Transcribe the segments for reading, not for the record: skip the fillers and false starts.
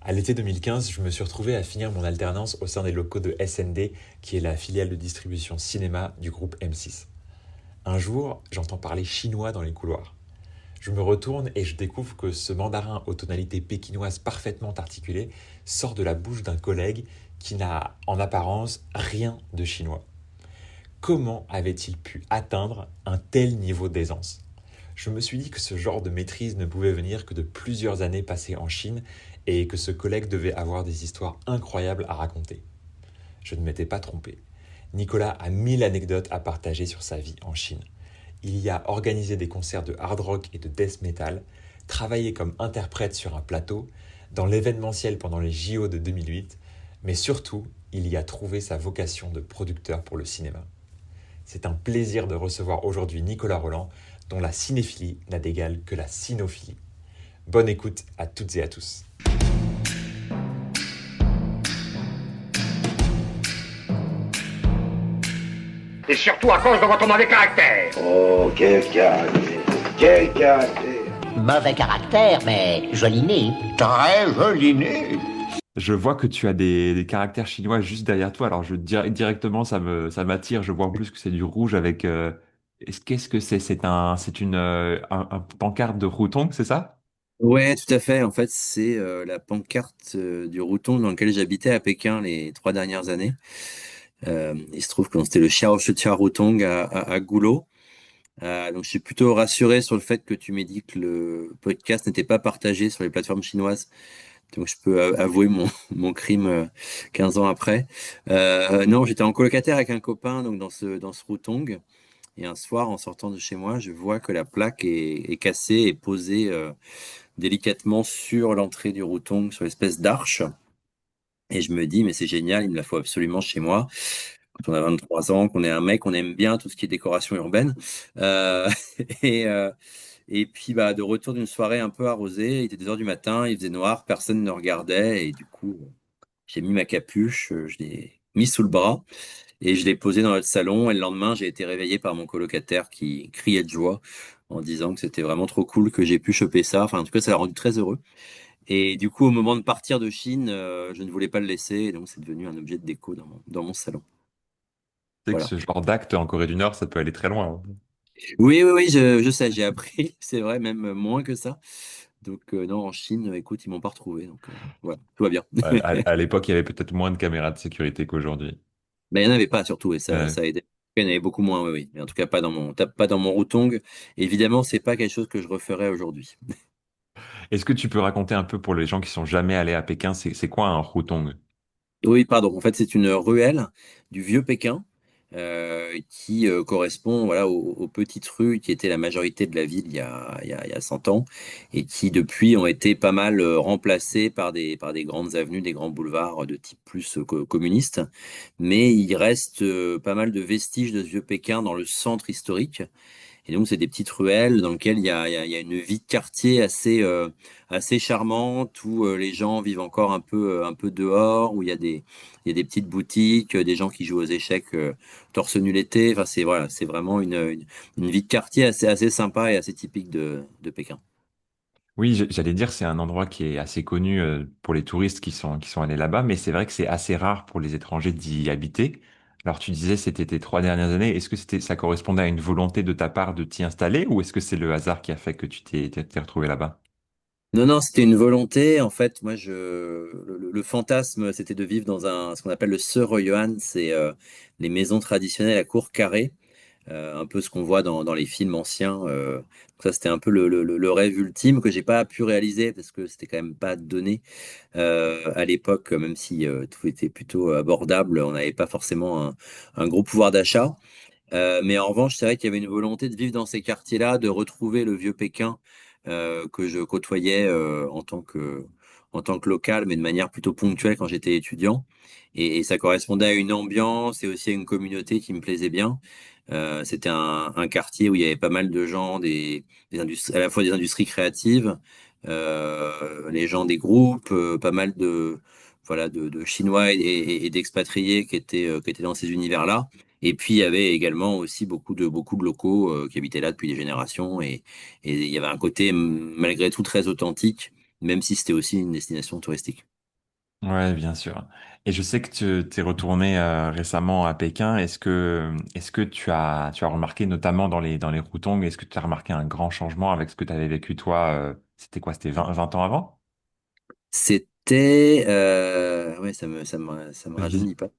À l'été 2015, je me suis retrouvé à finir mon alternance au sein des locaux de SND, qui est la filiale de distribution cinéma du groupe M6. Un jour, j'entends parler chinois dans les couloirs. Je me retourne et je découvre que ce mandarin aux tonalités pékinoises parfaitement articulées sort de la bouche d'un collègue qui n'a en apparence rien de chinois. Comment avait-il pu atteindre un tel niveau d'aisance? Je me suis dit que ce genre de maîtrise ne pouvait venir que de plusieurs années passées en Chine et que ce collègue devait avoir des histoires incroyables à raconter. Je ne m'étais pas trompé. Nicolas a 1000 anecdotes à partager sur sa vie en Chine. Il y a organisé des concerts de hard rock et de death metal, travaillé comme interprète sur un plateau, dans l'événementiel pendant les JO de 2008, mais surtout, il y a trouvé sa vocation de producteur pour le cinéma. C'est un plaisir de recevoir aujourd'hui Nicolas Roland, dont la cinéphilie n'a d'égal que la cinophilie. Bonne écoute à toutes et à tous. Et surtout à cause de votre mauvais caractère. Oh, quel caractère, quel caractère. Mauvais caractère, mais joli nez. Très joli nez. Je vois que tu as des caractères chinois juste derrière toi. Alors directement, ça m'attire. Je vois en plus que c'est du rouge avec. Qu'est-ce que c'est? C'est un pancarte de Hutong, c'est ça? Ouais, tout à fait. En fait, c'est la pancarte du Routon dans lequel j'habitais à Pékin les 3 dernières années. Il se trouve que c'était le Xiao Shitia Routon à Goulot. Donc, je suis plutôt rassuré sur le fait que tu m'aies dit que le podcast n'était pas partagé sur les plateformes chinoises. Donc, je peux avouer mon crime 15 ans après. Non, j'étais en colocataire avec un copain donc dans ce Routon. Et un soir, en sortant de chez moi, je vois que la plaque est cassée et posée délicatement sur l'entrée du Routon, sur l'espèce d'arche. Et je me dis, mais c'est génial, il me la faut absolument chez moi. Quand on a 23 ans, qu'on est un mec, on aime bien tout ce qui est décoration urbaine. Euh, et, euh, et puis, de retour d'une soirée un peu arrosée, il était 2 heures du matin, il faisait noir, personne ne regardait. Et du coup, j'ai mis ma capuche, je l'ai mis sous le bras et je l'ai posé dans notre salon. Et le lendemain, j'ai été réveillé par mon colocataire qui criait de joie en disant que c'était vraiment trop cool que j'ai pu choper ça. Enfin, en tout cas, ça l'a rendu très heureux. Et du coup, au moment de partir de Chine, je ne voulais pas le laisser, et donc c'est devenu un objet de déco dans mon salon. Tu sais que Voilà. ce genre d'acte en Corée du Nord, ça peut aller très loin, hein. Oui, oui, oui, je sais, j'ai appris, c'est vrai, même moins que ça. Donc, non, en Chine, écoute, ils m'ont pas retrouvé. Donc, voilà, tout va bien. À l'époque, il y avait peut-être moins de caméras de sécurité qu'aujourd'hui. Mais il n'y en avait pas surtout, et ça, Euh, ça a aidé. Il y en avait beaucoup moins, oui, oui. Mais en tout cas, pas dans mon Routung. Évidemment, c'est pas quelque chose que je referais aujourd'hui. Est-ce que tu peux raconter un peu pour les gens qui sont jamais allés à Pékin, c'est quoi un Hutong? Oui, pardon. En fait, c'est une ruelle du vieux Pékin qui correspond voilà, aux petites rues qui étaient la majorité de la ville il y a 100 ans et qui, depuis, ont été pas mal remplacées par des grandes avenues, des grands boulevards de type plus communiste. Mais il reste pas mal de vestiges de ce vieux Pékin dans le centre historique. Et donc, c'est des petites ruelles dans lesquelles il y a une vie de quartier assez charmante, où les gens vivent encore un peu dehors, où il y a des petites boutiques, des gens qui jouent aux échecs torse nu l'été. Enfin, voilà, c'est vraiment une vie de quartier assez sympa et assez typique de Pékin. Oui, j'allais dire, c'est un endroit qui est assez connu pour les touristes qui sont allés là-bas, mais c'est vrai que c'est assez rare pour les étrangers d'y habiter. Alors tu disais, c'était tes 3 dernières années. Est-ce que ça correspondait à une volonté de ta part de t'y installer ou est-ce que c'est le hasard qui a fait que tu t'es retrouvé là-bas? Non, non, c'était une volonté. En fait, moi, le fantasme, c'était de vivre dans ce qu'on appelle le Seo-Royuan, c'est les maisons traditionnelles à cour carrée. Un peu ce qu'on voit dans les films anciens. Ça, c'était un peu le rêve ultime que j'ai pas pu réaliser parce que c'était quand même pas donné à l'époque, même si tout était plutôt abordable, on n'avait pas forcément un gros pouvoir d'achat. Mais en revanche, c'est vrai qu'il y avait une volonté de vivre dans ces quartiers-là, de retrouver le vieux Pékin que je côtoyais en tant que local, mais de manière plutôt ponctuelle quand j'étais étudiant. Et ça correspondait à une ambiance et aussi à une communauté qui me plaisait bien. C'était un quartier où il y avait pas mal de gens, des industries, à la fois des industries créatives, les gens des groupes, pas mal voilà, de Chinois et d'expatriés qui étaient dans ces univers-là. Et puis, il y avait également aussi beaucoup de locaux qui habitaient là depuis des générations. Et il y avait un côté, malgré tout, très authentique, même si c'était aussi une destination touristique. Ouais, bien sûr. Et je sais que tu t'es retourné récemment à Pékin. Est-ce que tu as remarqué, notamment dans les Routong, est-ce que tu as remarqué un grand changement avec ce que tu avais vécu toi? C'était quoi? C'était 20 ans avant? C'était, ouais, ça me Oui. rajeunit pas.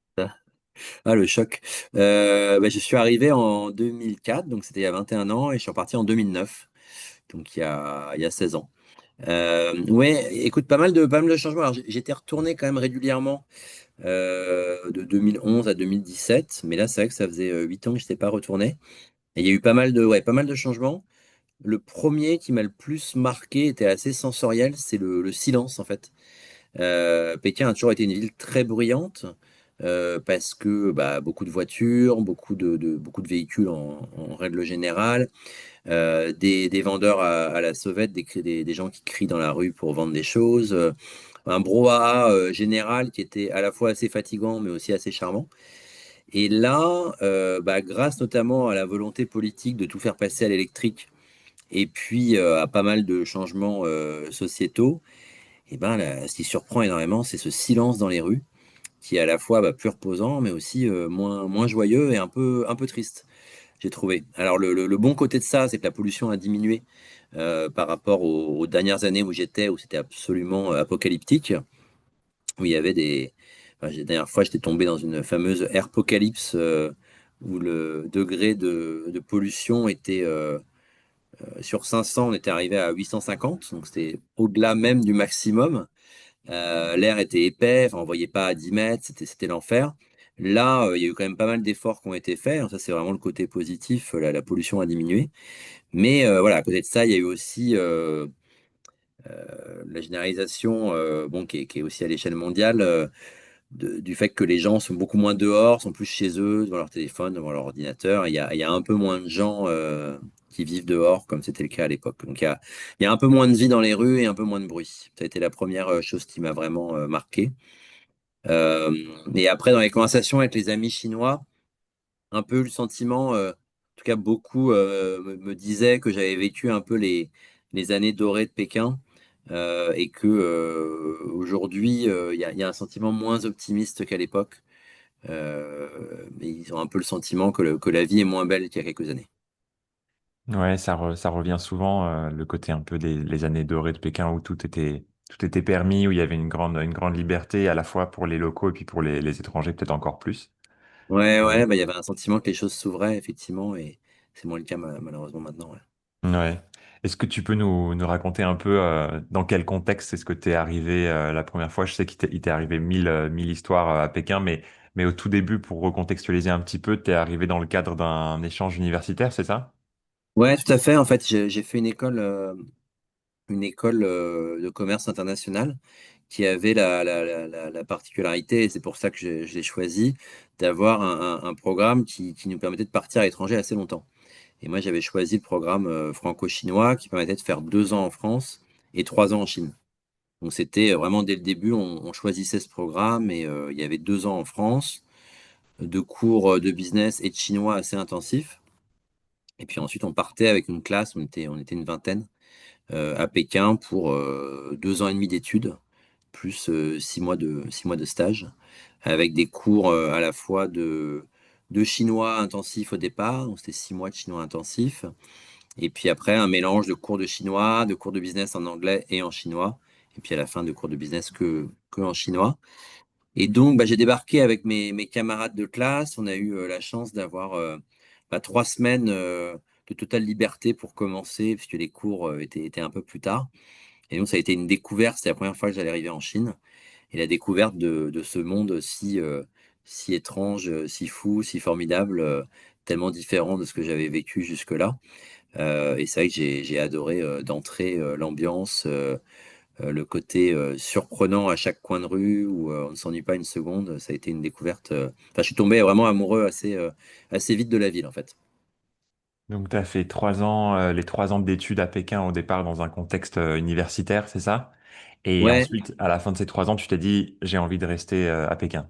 Ah, le choc. Je suis arrivé en 2004, donc c'était il y a 21 ans, et je suis reparti en 2009, donc il y a 16 ans. Ouais, écoute, pas mal de changements. Alors, j'étais retourné quand même régulièrement de 2011 à 2017, mais là, c'est vrai que ça faisait 8 ans que je n'étais pas retourné. Et il y a eu pas mal de changements. Le premier qui m'a le plus marqué était assez sensoriel, c'est le silence en fait. Pékin a toujours été une ville très bruyante parce que bah, beaucoup de voitures, beaucoup de véhicules en règle générale, des vendeurs à la sauvette, des gens qui crient dans la rue pour vendre des choses, un brouhaha général qui était à la fois assez fatigant mais aussi assez charmant. Et là, grâce notamment à la volonté politique de tout faire passer à l'électrique et puis à pas mal de changements sociétaux, et ben, ce qui surprend énormément, c'est ce silence dans les rues qui est à la fois plus reposant, mais aussi moins joyeux et un peu triste, j'ai trouvé. Alors, le bon côté de ça, c'est que la pollution a diminué par rapport aux dernières années où j'étais, où c'était absolument apocalyptique, où il y avait des. Enfin, la dernière fois, j'étais tombé dans une fameuse airpocalypse où le degré de pollution était sur 500, on était arrivé à 850, donc c'était au-delà même du maximum. L'air était épais, enfin, on voyait pas à 10 mètres, c'était l'enfer. Là, il y a eu quand même pas mal d'efforts qui ont été faits. Alors ça, c'est vraiment le côté positif. La pollution a diminué. Mais voilà, à côté de ça, il y a eu aussi la généralisation, bon, qui est aussi à l'échelle mondiale, du fait que les gens sont beaucoup moins dehors, sont plus chez eux, devant leur téléphone, devant leur ordinateur. Il y a un peu moins de gens qui vivent dehors, comme c'était le cas à l'époque. Donc il y a un peu moins de vie dans les rues et un peu moins de bruit. Ça a été la première chose qui m'a vraiment marqué. Et après, dans les conversations avec les amis chinois, un peu le sentiment, en tout cas beaucoup me disaient que j'avais vécu un peu les années dorées de Pékin et que aujourd'hui, il y a un sentiment moins optimiste qu'à l'époque. Mais ils ont un peu le sentiment que la vie est moins belle qu'il y a quelques années. Ouais, ça revient souvent, le côté un peu des les années dorées de Pékin où tout était permis, où il y avait une grande liberté à la fois pour les locaux et puis pour les étrangers, peut-être encore plus. Ouais, Et, ouais, il y avait un sentiment que les choses s'ouvraient, effectivement, et c'est moins le cas malheureusement maintenant. Ouais. ouais. Est-ce que tu peux nous raconter un peu dans quel contexte est-ce que tu es arrivé la première fois? Je sais il t'est arrivé mille histoires à Pékin, mais au tout début, pour recontextualiser un petit peu, tu es arrivé dans le cadre d'un échange universitaire, c'est ça? Ouais, tout à fait. En fait, j'ai fait une école de commerce international qui avait la particularité, et c'est pour ça que je l'ai choisi, d'avoir un programme qui nous permettait de partir à l'étranger assez longtemps. Et moi, j'avais choisi le programme franco-chinois qui permettait de faire 2 ans en France et 3 ans en Chine. Donc c'était vraiment dès le début, on choisissait ce programme et il y avait 2 ans en France, de cours de business et de chinois assez intensifs. Et puis ensuite, on partait avec une classe, on était une vingtaine, à Pékin pour 2 ans et demi d'études, plus 6 mois de stage, avec des cours à la fois de chinois intensif au départ, donc c'était 6 mois de chinois intensif, et puis après un mélange de cours de chinois, de cours de business en anglais et en chinois, et puis à la fin de cours de business que en chinois. Et donc j'ai débarqué avec mes camarades de classe, on a eu la chance d'avoir 3 semaines de totale liberté pour commencer, puisque les cours étaient un peu plus tard. Et donc, ça a été une découverte. C'était la première fois que j'allais arriver en Chine. Et la découverte de ce monde si étrange, si fou, si formidable, tellement différent de ce que j'avais vécu jusque-là. Et c'est vrai que j'ai adoré d'entrer l'ambiance, le côté surprenant à chaque coin de rue où on ne s'ennuie pas une seconde. Ça a été une découverte. Enfin, je suis tombé vraiment amoureux assez vite de la ville, en fait. Donc, tu as fait 3 ans, les 3 ans d'études à Pékin au départ dans un contexte universitaire, c'est ça? Et Ouais, ensuite, à la fin de ces 3 ans, tu t'es dit, j'ai envie de rester à Pékin.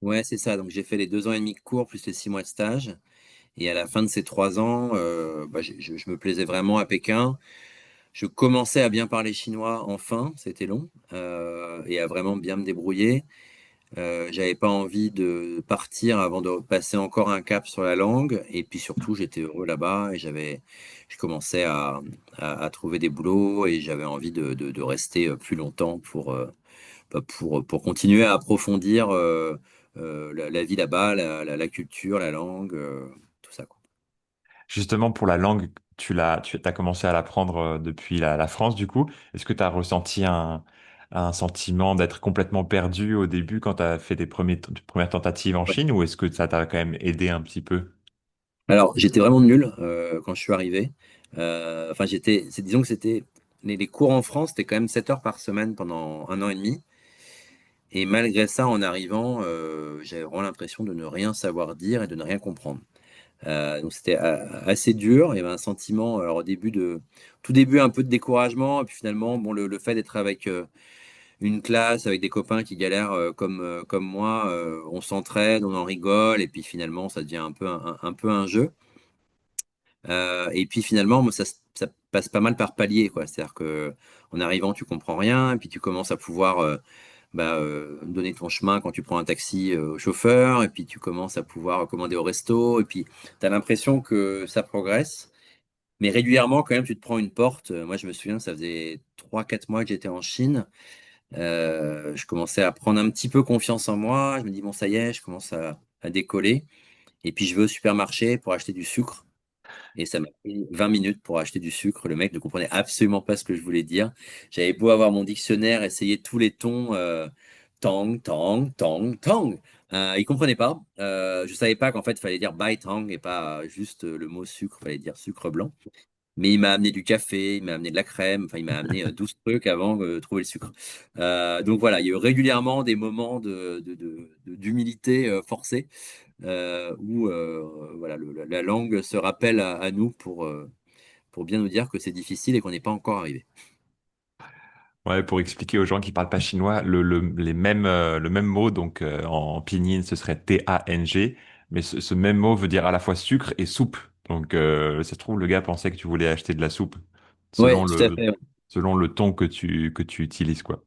ouais, c'est ça. Donc, j'ai fait les 2 ans et demi de cours plus les 6 mois de stage. Et à la fin de ces 3 ans, je me plaisais vraiment à Pékin. je commençais à bien parler chinois enfin, c'était long, et à vraiment bien me débrouiller. J'avais pas envie de partir avant de passer encore un cap sur la langue. Et puis surtout, j'étais heureux là-bas et je commençais à trouver des boulots et j'avais envie de rester plus longtemps pour continuer à approfondir la vie là-bas, la culture, la langue, tout ça, quoi. Justement, pour la langue, tu as commencé à l'apprendre depuis la France, du coup. Est-ce que tu as ressenti un sentiment d'être complètement perdu au début quand tu as fait premières tentatives en Ouais. Chine, ou est-ce que ça t'a quand même aidé un petit peu? Alors, j'étais vraiment nul quand je suis arrivé. Enfin, disons que les cours en France, c'était quand même 7 heures par semaine pendant un an et demi. Et malgré ça, en arrivant, j'avais vraiment l'impression de ne rien savoir dire et de ne rien comprendre. Donc c'était assez dur. Il y avait un sentiment, alors tout début, un peu de découragement. Et puis finalement, bon, le fait d'être avec une classe, avec des copains qui galèrent comme moi, on s'entraide, on en rigole. Et puis finalement, ça devient un peu un jeu. Et puis finalement, moi, ça passe pas mal par palier, quoi. C'est-à-dire que en arrivant, tu comprends rien, et puis tu commences à pouvoir donner ton chemin quand tu prends un taxi au chauffeur, et puis tu commences à pouvoir commander au resto, et puis tu as l'impression que ça progresse. Mais régulièrement, quand même, tu te prends une porte. Moi, je me souviens, ça faisait 3 4 mois que j'étais en Chine. Je commençais à prendre un petit peu confiance en moi. Je me dis, bon, ça y est, je commence à décoller. Et puis, je vais au supermarché pour acheter du sucre. Et ça m'a pris 20 minutes pour acheter du sucre. Le mec ne comprenait absolument pas ce que je voulais dire. J'avais beau avoir mon dictionnaire, essayer tous les tons, tang, tang, tang, tang. Il comprenait pas. Je savais pas qu'en fait, il fallait dire bai tang et pas juste le mot sucre, il fallait dire sucre blanc. Mais il m'a amené du café, il m'a amené de la crème, enfin, il m'a amené 12 trucs avant de trouver le sucre. Donc voilà, il y a eu régulièrement des moments d'humilité forcée où voilà, la langue se rappelle à nous pour bien nous dire que c'est difficile et qu'on n'est pas encore arrivé. Ouais, pour expliquer aux gens qui parlent pas chinois, le même mot, donc en pinyin, ce serait T-A-N-G, mais ce même mot veut dire à la fois sucre et soupe. Donc, ça se trouve, le gars pensait que tu voulais acheter de la soupe, Oui, selon tout à fait. selon le ton que tu utilises, quoi.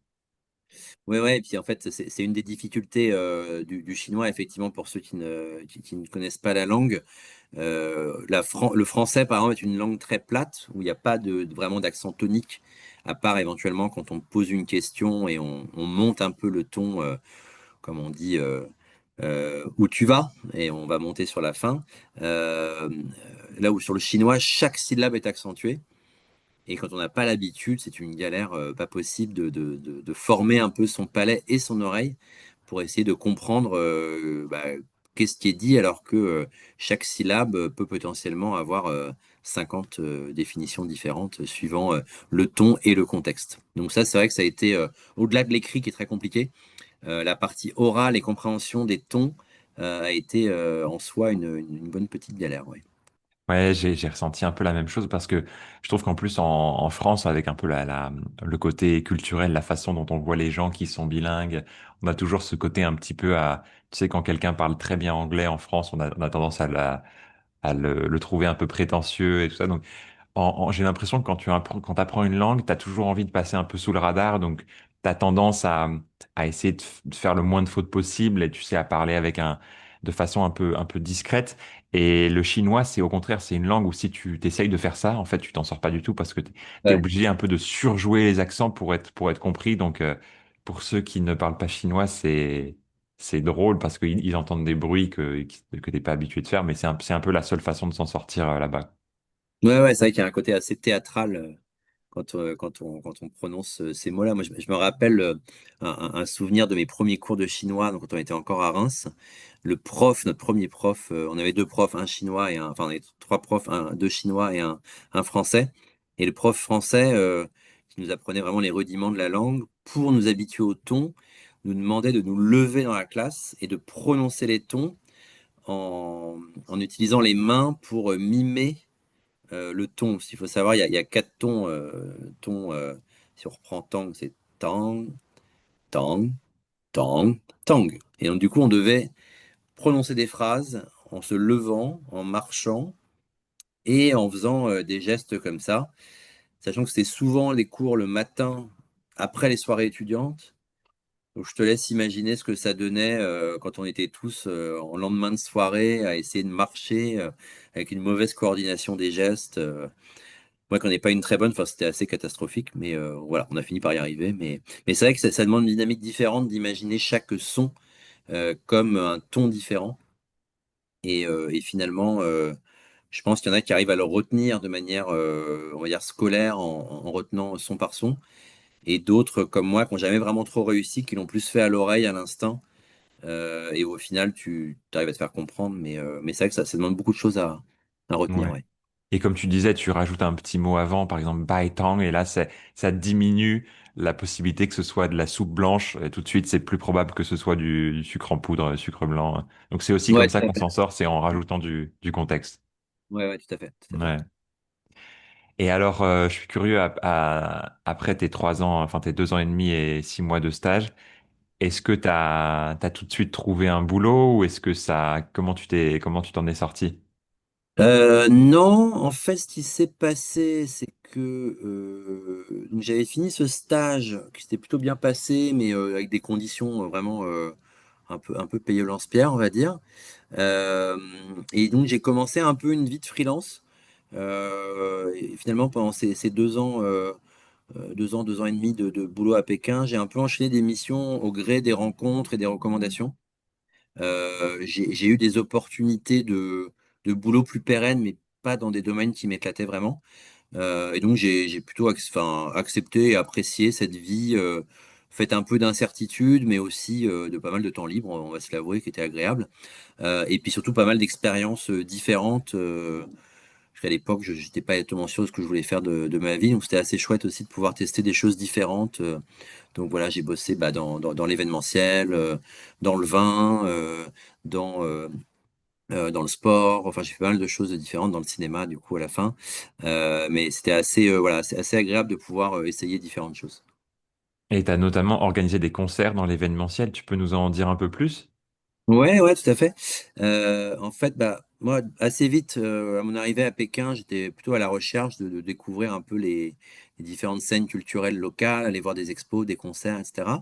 Oui, ouais, et puis en fait, c'est une des difficultés du chinois, effectivement, pour ceux qui ne connaissent pas la langue. Le français, par exemple, est une langue très plate, où il n'y a pas vraiment d'accent tonique, à part éventuellement quand on pose une question et on monte un peu le ton, comme on dit, où tu vas, et on va monter sur la fin. Euh, Là où sur le chinois, chaque syllabe est accentuée. Et quand on n'a pas l'habitude, c'est une galère pas possible de former un peu son palais et son oreille pour essayer de comprendre qu'est-ce qui est dit, alors que chaque syllabe peut potentiellement avoir 50 définitions différentes suivant le ton et le contexte. Donc ça, c'est vrai que ça a été, au-delà de l'écrit qui est très compliqué, la partie orale et compréhension des tons a été en soi une bonne petite galère. Ouais. Ouais, j'ai ressenti un peu la même chose parce que je trouve qu'en plus en France, avec un peu le côté culturel, la façon dont on voit les gens qui sont bilingues, on a toujours ce côté un petit peu tu sais, quand quelqu'un parle très bien anglais en France, on a tendance à le trouver un peu prétentieux et tout ça. Donc, j'ai l'impression que quand apprends une langue, tu as toujours envie de passer un peu sous le radar. Donc, tu as tendance à essayer de faire le moins de fautes possible et tu sais, à parler de façon un peu discrète. Et le chinois, c'est au contraire, c'est une langue où si tu t'essayes de faire ça, en fait, tu t'en sors pas du tout parce que tu es Ouais. obligé un peu de surjouer les accents pour être compris. Donc, pour ceux qui ne parlent pas chinois, c'est drôle parce qu'ils entendent des bruits que t'es pas habitué de faire, mais c'est un peu la seule façon de s'en sortir là-bas. Ouais, ouais, c'est vrai qu'il y a un côté assez théâtral quand on prononce ces mots-là. Moi, je me rappelle un souvenir de mes premiers cours de chinois, donc quand on était encore à Reims. Notre premier prof, on avait deux profs, un chinois enfin, on avait trois profs, deux chinois et un français. Et le prof français, qui nous apprenait vraiment les rudiments de la langue, pour nous habituer au ton, nous demandait de nous lever dans la classe et de prononcer les tons en utilisant les mains pour mimer le ton. S'il faut savoir, il y a quatre tons. Si on reprend tang, c'est tang, tang, tang, tang. Et donc, du coup, on devait prononcer des phrases en se levant, en marchant et en faisant des gestes comme ça. sachant que c'était souvent les cours le matin après les soirées étudiantes. Donc, je te laisse imaginer ce que ça donnait quand on était tous en lendemain de soirée à essayer de marcher avec une mauvaise coordination des gestes. Moi, qu'on n'est pas une très bonne, enfin, c'était assez catastrophique, mais voilà, on a fini par y arriver. Mais c'est vrai que ça demande une dynamique différente d'imaginer chaque son comme un ton différent. Et finalement, je pense qu'il y en a qui arrivent à le retenir de manière, on va dire, scolaire en retenant son par son, et d'autres comme moi qui n'ont jamais vraiment trop réussi, qui l'ont plus fait à l'oreille, à l'instinct. Et au final, tu arrives à te faire comprendre, mais c'est vrai que ça demande beaucoup de choses à retenir, Ouais. ouais. Et comme tu disais, tu rajoutes un petit mot avant, par exemple baitang, et là, ça diminue la possibilité que ce soit de la soupe blanche. Et tout de suite, c'est plus probable que ce soit du sucre en poudre, sucre blanc. Donc c'est aussi Ouais, comme tout ça à qu'on s'en fait. sort, c'est en rajoutant du contexte. Ouais, ouais, tout à fait, tout à fait. Ouais. Et alors, je suis curieux, après tes 3 ans, enfin tes 2 ans et demi et 6 mois de stage, est-ce que t'as tout de suite trouvé un boulot ou est-ce que comment tu t'en es sorti? Non, en fait, ce qui s'est passé, c'est que donc j'avais fini ce stage qui s'était plutôt bien passé, mais avec des conditions vraiment un peu payé au lance-pierre, on va dire. Euh, et donc j'ai commencé un peu une vie de freelance. Et finalement, pendant ces 2 ans, 2 ans, 2 ans et demi de boulot à Pékin, j'ai un peu enchaîné des missions au gré des rencontres et des recommandations. J'ai eu des opportunités de boulot plus pérennes, mais pas dans des domaines qui m'éclataient vraiment. Et donc j'ai plutôt enfin, accepté et apprécié cette vie faite un peu d'incertitude, mais aussi de pas mal de temps libre, on va se l'avouer, qui était agréable. Et puis surtout pas mal d'expériences différentes. Parce qu'à l'époque, je n'étais pas exactement sûr de ce que je voulais faire de ma vie, donc c'était assez chouette aussi de pouvoir tester des choses différentes. Donc voilà, j'ai bossé bah, dans l'événementiel, dans le vin, dans, euh, dans le sport. Enfin, j'ai fait pas mal de choses différentes dans le cinéma, du coup, à la fin. Mais c'était assez, voilà, c'est assez agréable de pouvoir essayer différentes choses. Et tu as notamment organisé des concerts dans l'événementiel. Tu peux nous en dire un peu plus? Ouais, ouais, tout à fait. En fait, bah, moi, assez vite, à mon arrivée à Pékin, j'étais plutôt à la recherche de découvrir un peu les différentes scènes culturelles locales, aller voir des expos, des concerts, etc.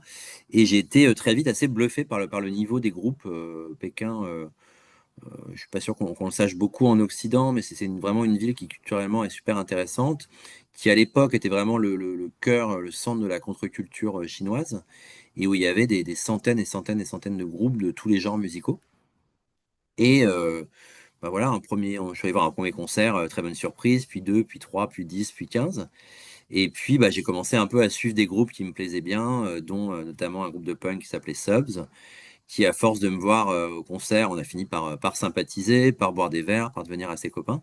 Et j'ai été très vite assez bluffé par le niveau des groupes. Pékin, je suis pas sûr qu'on le sache beaucoup en Occident, mais c'est vraiment une ville qui culturellement est super intéressante, qui à l'époque était vraiment le cœur, le centre de la contre-culture chinoise, et où il y avait des centaines et centaines et centaines de groupes de tous les genres musicaux. Et bah voilà, je suis allé voir un premier concert, très bonne surprise, puis deux, puis trois, puis 10, puis 15. Et puis bah, j'ai commencé un peu à suivre des groupes qui me plaisaient bien, dont notamment un groupe de punk qui s'appelait Subs, qui à force de me voir au concert, on a fini par sympathiser, par boire des verres, par devenir assez copains.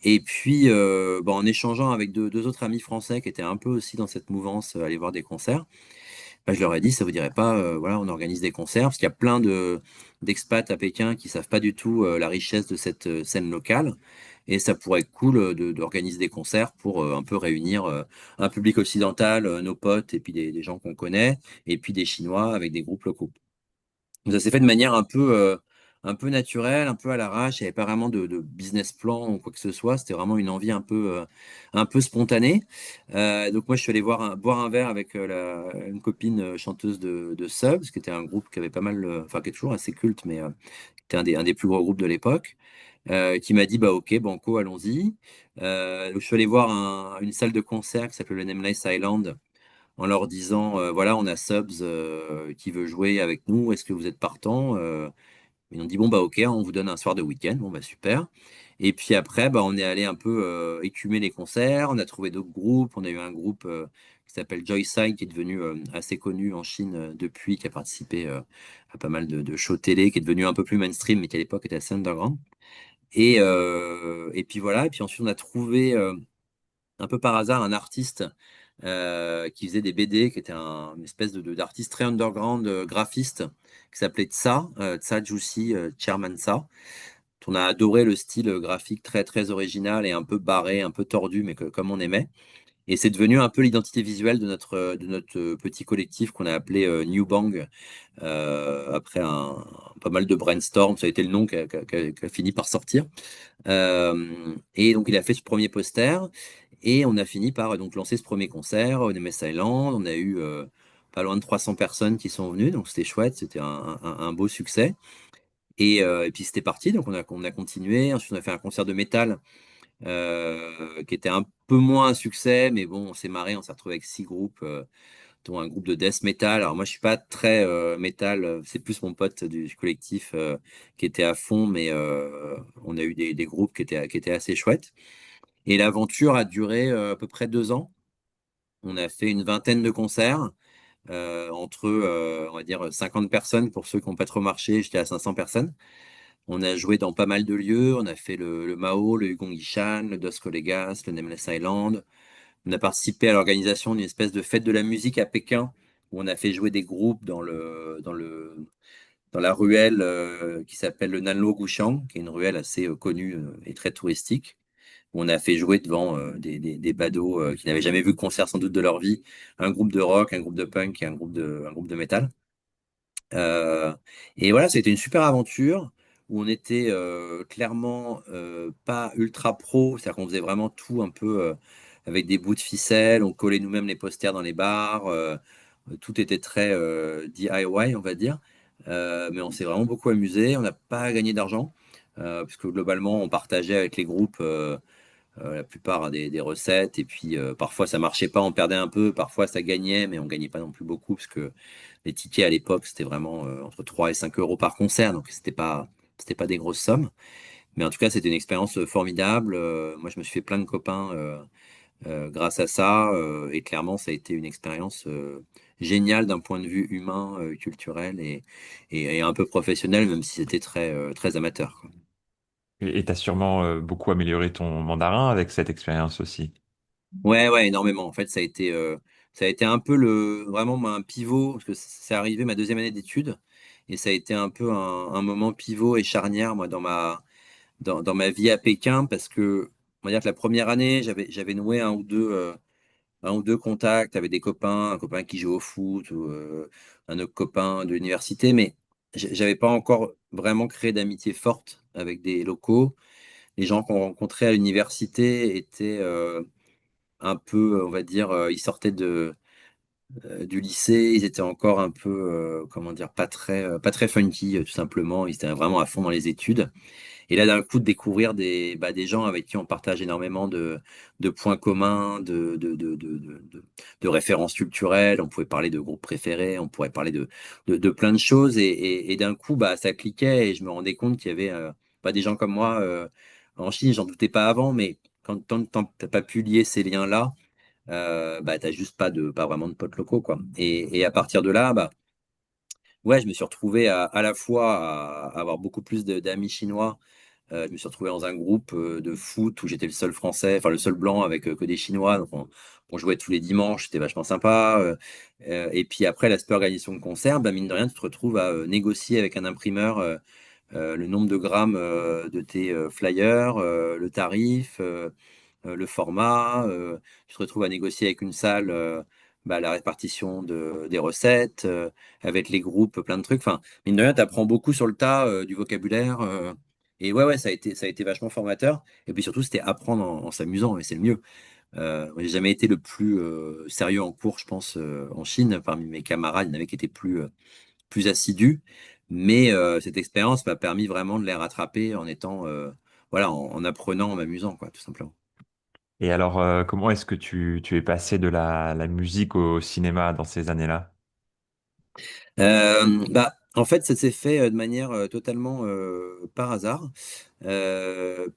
Et puis bah, en échangeant avec deux autres amis français qui étaient un peu aussi dans cette mouvance, aller voir des concerts, bah, je leur ai dit, ça vous dirait pas, voilà, on organise des concerts, parce qu'il y a plein d'expats à Pékin qui savent pas du tout la richesse de cette scène locale, et ça pourrait être cool d'organiser des concerts pour un peu réunir un public occidental, nos potes, et puis des gens qu'on connaît, et puis des Chinois avec des groupes locaux. Donc, ça s'est fait de manière un peu naturelle, un peu à l'arrache. Il n'y avait pas vraiment de business plan ou quoi que ce soit. C'était vraiment une envie un peu spontanée. Donc moi, je suis allé boire un verre avec une copine chanteuse de Subs, qui était un groupe qui avait pas mal, enfin qui est toujours assez culte, mais qui était un des plus gros groupes de l'époque, qui m'a dit, bah ok, banco, allons-y. Donc, je suis allé voir une salle de concert qui s'appelle le Nameless Island, en leur disant, voilà, on a Subs qui veut jouer avec nous, est-ce que vous êtes partant? Ils ont dit, bon, bah ok, on vous donne un soir de week-end, bon, bah super. Et puis après, bah, on est allé un peu écumer les concerts, on a trouvé d'autres groupes, on a eu un groupe qui s'appelle Joyside, qui est devenu assez connu en Chine depuis, qui a participé à pas mal de shows télé, qui est devenu un peu plus mainstream, mais qui à l'époque était assez underground. Et puis voilà, et puis ensuite on a trouvé un peu par hasard un artiste qui faisait des BD, qui était une espèce d'artiste très underground, graphiste, qui s'appelait Tsa Jussi Chairman Tsa. On a adoré le style graphique très très original et un peu barré, un peu tordu, mais comme on aimait. Et c'est devenu un peu l'identité visuelle de notre petit collectif qu'on a appelé New Bang, après pas mal de brainstorm. Ça a été le nom qui a fini par sortir. Et donc, il a fait ce premier poster et on a fini par donc lancer ce premier concert au MS Island. On a eu pas loin de 300 personnes qui sont venues, donc c'était chouette, c'était un beau succès. Et puis c'était parti, donc on a continué. Ensuite, on a fait un concert de métal qui était un peu moins un succès, mais bon, on s'est marré, on s'est retrouvé avec 6 groupes, dont un groupe de death metal. Alors moi, je suis pas très métal, c'est plus mon pote du collectif qui était à fond, mais on a eu des groupes qui étaient assez chouettes. Et l'aventure a duré à peu près 2 ans. On a fait une vingtaine de concerts, entre, on va dire, 50 personnes pour ceux qui n'ont pas trop marché, j'étais à 500 personnes. On a joué dans pas mal de lieux. On a fait le Mao, le Hugongishan, le Dos Colegas, le Nameless Island. On a participé à l'organisation d'une espèce de fête de la musique à Pékin, où on a fait jouer des groupes dans la ruelle qui s'appelle le Nanlo Gouchang, qui est une ruelle assez connue et très touristique, où on a fait jouer devant des badauds qui n'avaient jamais vu de concert sans doute de leur vie, un groupe de rock, un groupe de punk et un groupe de métal. Euh, et voilà, c'était une super aventure où on était clairement pas ultra pro, c'est-à-dire qu'on faisait vraiment tout un peu avec des bouts de ficelle, on collait nous-mêmes les posters dans les bars, tout était très DIY, on va dire. Mais on s'est vraiment beaucoup amusé, on n'a pas gagné d'argent, puisque globalement on partageait avec les groupes la plupart des recettes, et puis parfois ça marchait pas, on perdait un peu, parfois ça gagnait, mais on gagnait pas non plus beaucoup, parce que les tickets à l'époque, c'était vraiment entre 3 et 5 euros par concert, donc c'était pas des grosses sommes. Mais en tout cas, c'était une expérience formidable. Moi, je me suis fait plein de copains grâce à ça. Et clairement, ça a été une expérience géniale d'un point de vue humain, culturel et un peu professionnel, même si c'était très amateur, quoi. Et tu as sûrement beaucoup amélioré ton mandarin avec cette expérience aussi. Ouais, ouais, énormément. En fait, ça a été un peu vraiment un pivot, parce que c'est arrivé ma deuxième année d'études, et ça a été un peu un moment pivot et charnière, moi, dans ma vie à Pékin, parce que, on va dire que la première année, j'avais noué un ou deux contacts avec des copains, un copain qui joue au foot, ou un autre copain de l'université, mais j'avais pas encore vraiment créé d'amitié forte avec des locaux. Les gens qu'on rencontrait à l'université étaient un peu, on va dire, ils sortaient du lycée, ils étaient encore un peu, comment dire, pas très funky, tout simplement. Ils étaient vraiment à fond dans les études. Et là, d'un coup, de découvrir des gens avec qui on partage énormément de points communs, de références culturelles. On pouvait parler de groupes préférés, on pourrait parler de plein de choses. Et d'un coup, ça cliquait et je me rendais compte qu'il y avait des gens comme moi en Chine. J'en doutais pas avant, mais tant que t'as pas pu lier ces liens-là, t'as juste pas vraiment de potes locaux, quoi. Et à partir de là, ouais, je me suis retrouvé à la fois à avoir beaucoup plus d'amis chinois. Je me suis retrouvé dans un groupe de foot où j'étais le seul français, enfin le seul blanc avec que des Chinois. Donc on jouait tous les dimanches, c'était vachement sympa. Et puis après, l'aspect organisation de concert, mine de rien, tu te retrouves à négocier avec un imprimeur le nombre de grammes de tes flyers, le tarif, le format. Tu te retrouves à négocier avec une salle la répartition des recettes, avec les groupes, plein de trucs. Enfin, mine de rien, tu apprends beaucoup sur le tas, du vocabulaire. Et ouais, ça a été vachement formateur. Et puis surtout, c'était apprendre en s'amusant, et c'est le mieux. Moi, j'ai jamais été le plus sérieux en cours, je pense, en Chine. Parmi mes camarades, il y en avait qui étaient plus assidus. Mais cette expérience m'a permis vraiment de les rattraper en étant, voilà, en apprenant, en m'amusant, quoi, tout simplement. Et alors, comment est-ce que tu es passé de la musique au cinéma dans ces années-là? En fait, ça s'est fait de manière totalement par hasard,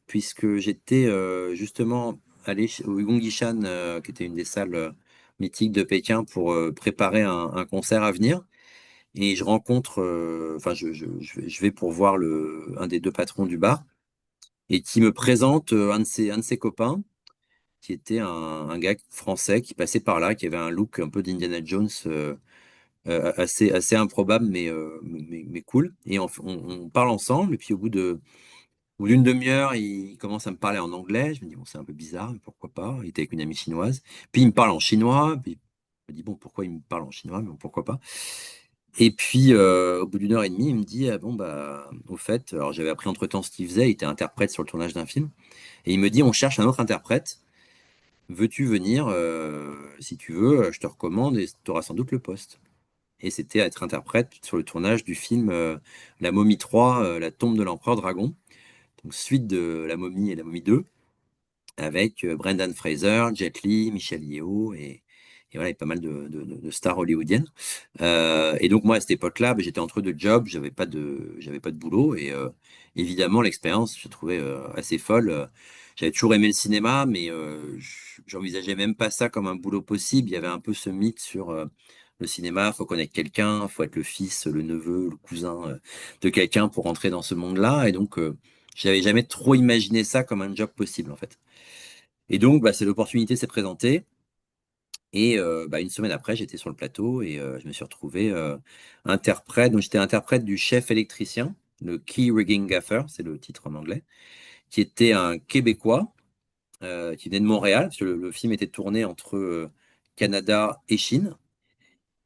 puisque j'étais justement allé au Yongishan, qui était une des salles mythiques de Pékin, pour préparer un concert à venir. Et je rencontre, enfin, je vais pour voir un des deux patrons du bar, et qui me présente un de ses copains, qui était un gars français qui passait par là, qui avait un look un peu d'Indiana Jones. Assez improbable, mais cool. Et on parle ensemble. Et puis Au bout d'une demi-heure, il commence à me parler en anglais. Je me dis, bon, c'est un peu bizarre, mais pourquoi pas? Il était avec une amie chinoise. Puis il me parle en chinois. Puis je me dis, bon, pourquoi il me parle en chinois? Mais bon, pourquoi pas? Et puis, au bout d'une heure et demie, il me dit, ah bon, bah, au fait, alors j'avais appris entre-temps ce qu'il faisait. Il était interprète sur le tournage d'un film. Et il me dit, on cherche un autre interprète. Veux-tu venir? Si tu veux, je te recommande et tu auras sans doute le poste. Et c'était à être interprète sur le tournage du film La Momie 3, La tombe de l'empereur dragon. Donc, suite de La Momie et La Momie 2, avec Brendan Fraser, Jet Li, Michelle Yeoh et voilà, et pas mal de stars hollywoodiennes. Et donc moi à cette époque-là, bah, j'étais entre deux jobs, j'avais pas de boulot et évidemment l'expérience je trouvais assez folle. J'avais toujours aimé le cinéma, mais j'envisageais même pas ça comme un boulot possible. Il y avait un peu ce mythe sur le cinéma, faut connaître quelqu'un, faut être le fils, le neveu, le cousin de quelqu'un pour entrer dans ce monde-là. Et donc j'avais jamais trop imaginé ça comme un job possible en fait. Et donc bah, c'est l'opportunité s'est présentée. Et bah, une semaine après, j'étais sur le plateau et je me suis retrouvé interprète. Donc, j'étais interprète du chef électricien, le Key Rigging Gaffer, c'est le titre en anglais, qui était un Québécois qui venait de Montréal, parce que le film était tourné entre Canada et Chine.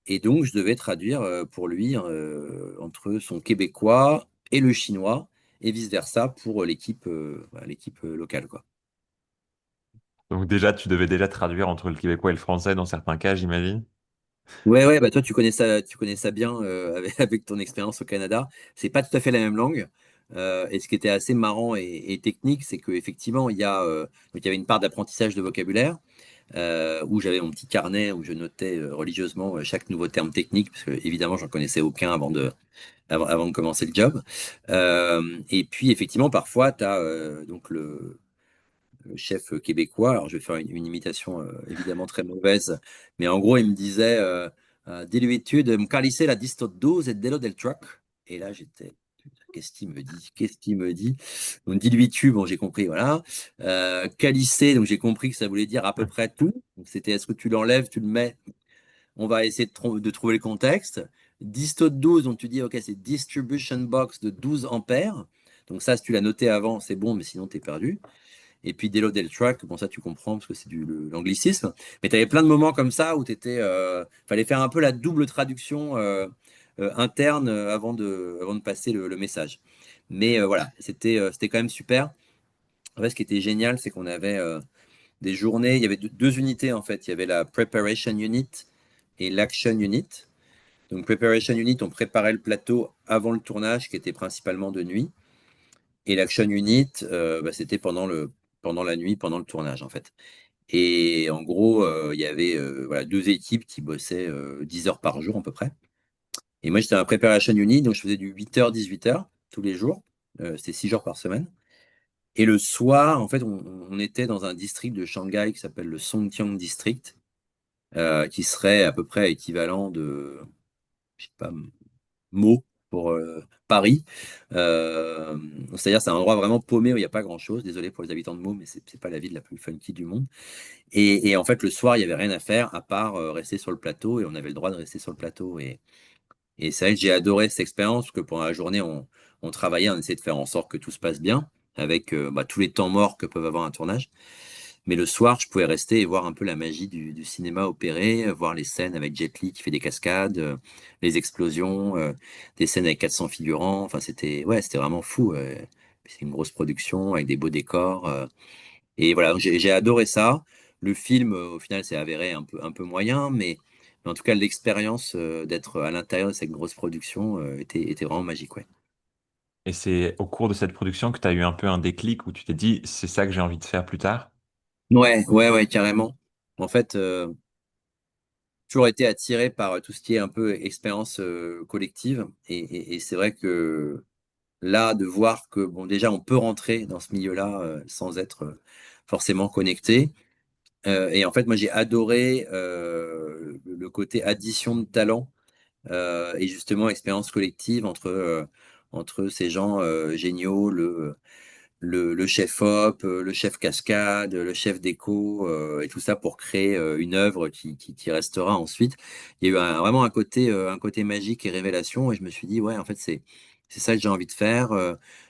Et donc, je devais traduire pour lui entre son québécois et le chinois, et vice-versa pour l'équipe voilà, l'équipe locale, quoi. Donc déjà, tu devais déjà traduire entre le québécois et le français dans certains cas, j'imagine. Ouais, ouais, bah toi tu connais ça bien avec ton expérience au Canada. C'est pas tout à fait la même langue. Et ce qui était assez marrant et technique, c'est qu'effectivement, il y avait une part d'apprentissage de vocabulaire où j'avais mon petit carnet où je notais religieusement chaque nouveau terme technique, parce que évidemment, j'en connaissais aucun avant de commencer le job. Et puis, effectivement, parfois, tu as donc le chef québécois. Alors, je vais faire une imitation évidemment très mauvaise, mais en gros, il me disait Diluitu de me calisser la disto 12 et delo del truck. Et là, j'étais. Qu'est-ce qu'il me dit? Qu'est-ce qu'il me dit? Donc, diluitu, bon, j'ai compris, voilà. Calisser, donc j'ai compris que ça voulait dire à peu près tout. Donc, c'était est-ce que tu l'enlèves, tu le mets? On va essayer de trouver le contexte. Disto 12, donc tu dis, OK, c'est distribution box de 12 ampères. Donc, ça, si tu l'as noté avant, c'est bon, mais sinon, tu es perdu. Et puis Delo Del Truck, bon ça tu comprends parce que c'est l'anglicisme. Mais tu avais plein de moments comme ça où fallait faire un peu la double traduction interne avant de passer le message. Mais voilà, c'était quand même super. En fait, ce qui était génial, c'est qu'on avait des journées, il y avait deux unités en fait. Il y avait la Preparation Unit et l'Action Unit. Donc Preparation Unit, on préparait le plateau avant le tournage qui était principalement de nuit. Et l'Action Unit, bah, c'était pendant la nuit, pendant le tournage, en fait. Et en gros, il y avait voilà, deux équipes qui bossaient 10 heures par jour à peu près. Et moi, j'étais en Preparation Unit, donc je faisais du 8h, 18h tous les jours. C'était 6 jours par semaine. Et le soir, en fait, on était dans un district de Shanghai qui s'appelle le Songjiang District, qui serait à peu près équivalent de, je sais pas, Meaux pour Paris. C'est-à-dire, c'est un endroit vraiment paumé où il n'y a pas grand-chose. Désolé pour les habitants de Meaux, mais c'est pas la ville la plus funky du monde. Et en fait, le soir, il n'y avait rien à faire à part rester sur le plateau et on avait le droit de rester sur le plateau. Et c'est vrai que j'ai adoré cette expérience parce que pendant la journée, on travaillait, on essayait de faire en sorte que tout se passe bien avec bah, tous les temps morts que peuvent avoir un tournage. Mais le soir, je pouvais rester et voir un peu la magie du cinéma opéré, voir les scènes avec Jet Li qui fait des cascades, les explosions, des scènes avec 400 figurants. Enfin, c'était vraiment fou. C'est une grosse production avec des beaux décors. Et voilà, j'ai adoré ça. Le film, au final, s'est avéré un peu moyen, mais en tout cas, l'expérience d'être à l'intérieur de cette grosse production était vraiment magique, ouais. Et c'est au cours de cette production que tu as eu un peu un déclic où tu t'es dit, c'est ça que j'ai envie de faire plus tard. Ouais, ouais, ouais, carrément. En fait, toujours été attiré par tout ce qui est un peu expérience collective. Et c'est vrai que là, de voir que, bon, déjà, on peut rentrer dans ce milieu-là sans être forcément connecté. Et en fait, moi, j'ai adoré le côté addition de talent et justement expérience collective entre ces gens géniaux, le chef op, le chef cascade, le chef déco, et tout ça pour créer une œuvre qui restera ensuite. Il y a eu vraiment un côté magique et révélation, et je me suis dit, ouais, en fait, c'est ça que j'ai envie de faire.